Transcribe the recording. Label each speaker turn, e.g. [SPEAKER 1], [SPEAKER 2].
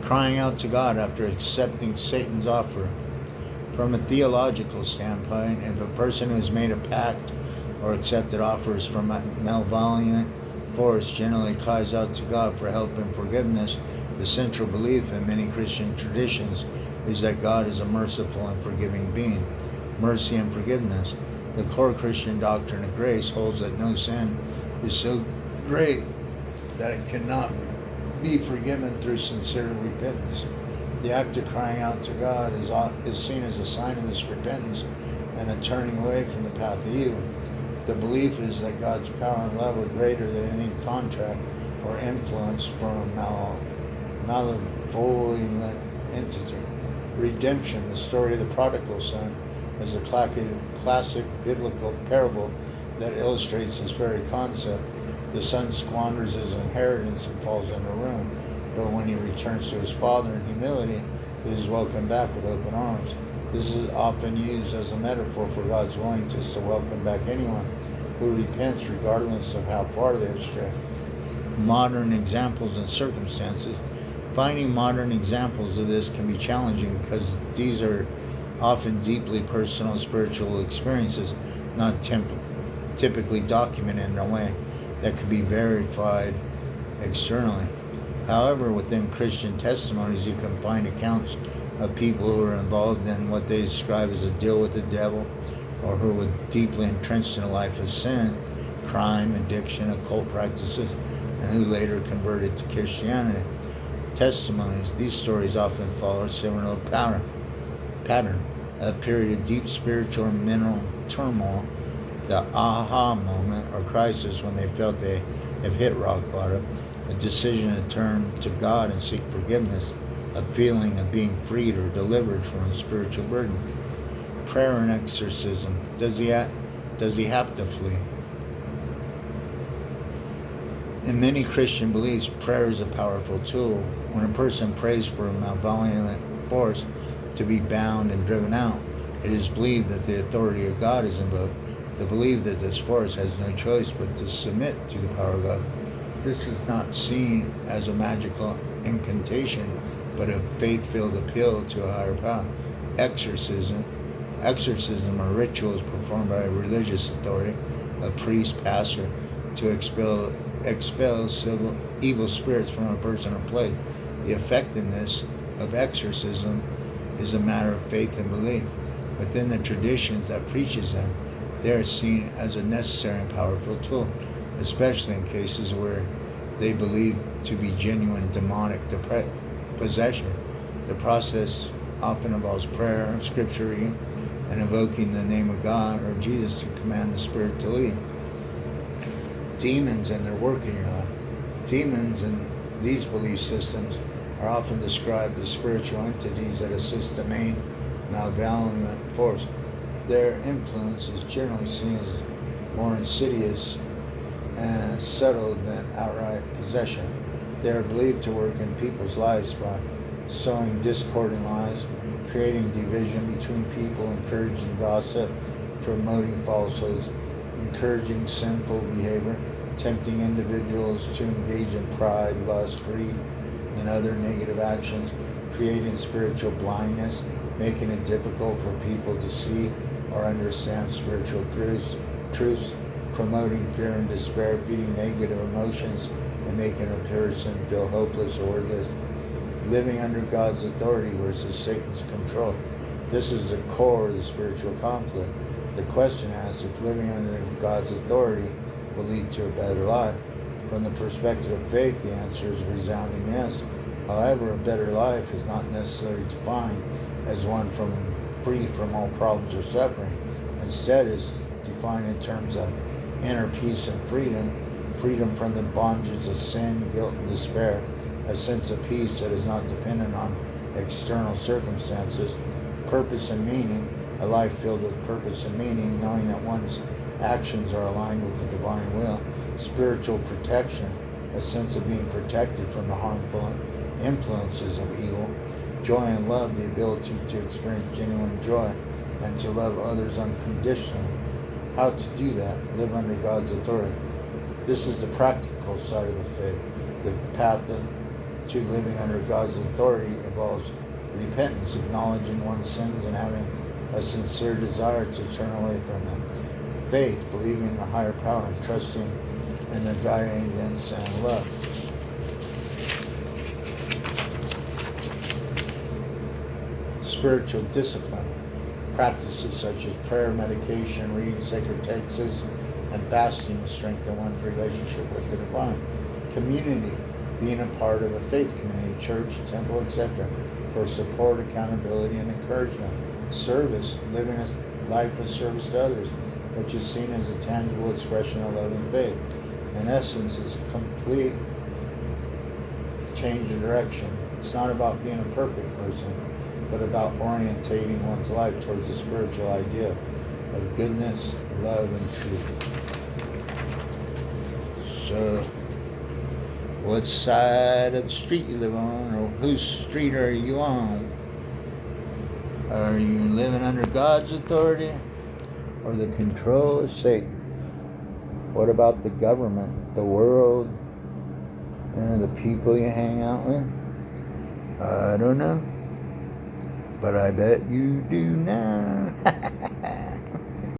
[SPEAKER 1] crying out to God after accepting Satan's offer. From a theological standpoint, if a person who has made a pact or accepted offers from a malevolent force generally cries out to God for help and forgiveness, the central belief in many Christian traditions is that God is a merciful and forgiving being. Mercy and forgiveness. The core Christian doctrine of grace holds that no sin is so great that it cannot be forgiven through sincere repentance. The act of crying out to God is seen as a sign of this repentance and a turning away from the path of evil. The belief is that God's power and love are greater than any contract or influence from a malevolent entity. Redemption, the story of the prodigal son, is a classic biblical parable that illustrates this very concept. The son squanders his inheritance and falls into ruin, but when he returns to his father in humility, he is welcomed back with open arms. This is often used as a metaphor for God's willingness to welcome back anyone who repents regardless of how far they have strayed. Modern examples and circumstances. Finding modern examples of this can be challenging because these are often deeply personal spiritual experiences, not typically documented in a way that can be verified externally. However, within Christian testimonies, you can find accounts of people who are involved in what they describe as a deal with the devil, or who were deeply entrenched in a life of sin, crime, addiction, occult practices, and who later converted to Christianity. Testimonies. These stories often follow a similar pattern, a period of deep spiritual and mental turmoil, the aha moment or crisis when they felt they have hit rock bottom, a decision to turn to God and seek forgiveness, a feeling of being freed or delivered from a spiritual burden. Prayer and exorcism. Does he have to flee? In many Christian beliefs, prayer is a powerful tool. When a person prays for a malevolent force to be bound and driven out, it is believed that the authority of God is invoked. The belief that this force has no choice but to submit to the power of God. This is not seen as a magical incantation, but a faith-filled appeal to a higher power. Exorcism are rituals performed by a religious authority, a priest, pastor, to expel evil spirits from a person or place. The effectiveness of exorcism is a matter of faith and belief. Within the traditions that preaches them, they are seen as a necessary and powerful tool, especially in cases where they believe to be genuine demonic possession. The process often involves prayer, scripture reading, and invoking the name of God or Jesus to command the spirit to leave. Demons and their work in your life. Demons in these belief systems are often described as spiritual entities that assist the main malevolent force. Their influence is generally seen as more insidious and subtle than outright possession. They are believed to work in people's lives by sowing discord and lies, creating division between people, encouraging gossip, promoting falsehoods, encouraging sinful behavior, tempting individuals to engage in pride, lust, greed, and other negative actions, creating spiritual blindness, making it difficult for people to see or understand spiritual truths, promoting fear and despair, feeding negative emotions, and making a person feel hopeless or worthless, living under God's authority versus Satan's control. This is the core of the spiritual conflict. The question asks if living under God's authority will lead to a better life. From the perspective of faith, the answer is a resounding yes. However, a better life is not necessarily defined as one free from all problems or suffering. Instead, is defined in terms of inner peace and freedom from the bondages of sin, guilt, and despair, a sense of peace that is not dependent on external circumstances, purpose and meaning, a life filled with purpose and meaning, knowing that one's actions are aligned with the divine will, spiritual protection, a sense of being protected from the harmful influences of evil, joy and love, the ability to experience genuine joy and to love others unconditionally. How to do that? Live under God's authority. This is the practical side of the faith, the path to living under God's authority involves repentance, acknowledging one's sins and having a sincere desire to turn away from them. Faith, believing in a higher power and trusting in the guidance and love. Spiritual discipline, practices such as prayer, meditation, reading sacred texts, and fasting to strengthen one's relationship with the divine. Community, being a part of a faith community, church, temple, etc., for support, accountability, and encouragement. Service, living a life of service to others, which is seen as a tangible expression of love and faith. In essence, it's a complete change of direction. It's not about being a perfect person, but about orientating one's life towards the spiritual idea of goodness, love, and truth. So, what side of the street you live on, or whose street are you on? Are you living under God's authority or the control of Satan? What about the government, the world, and the people you hang out with? I don't know. But I bet you do now.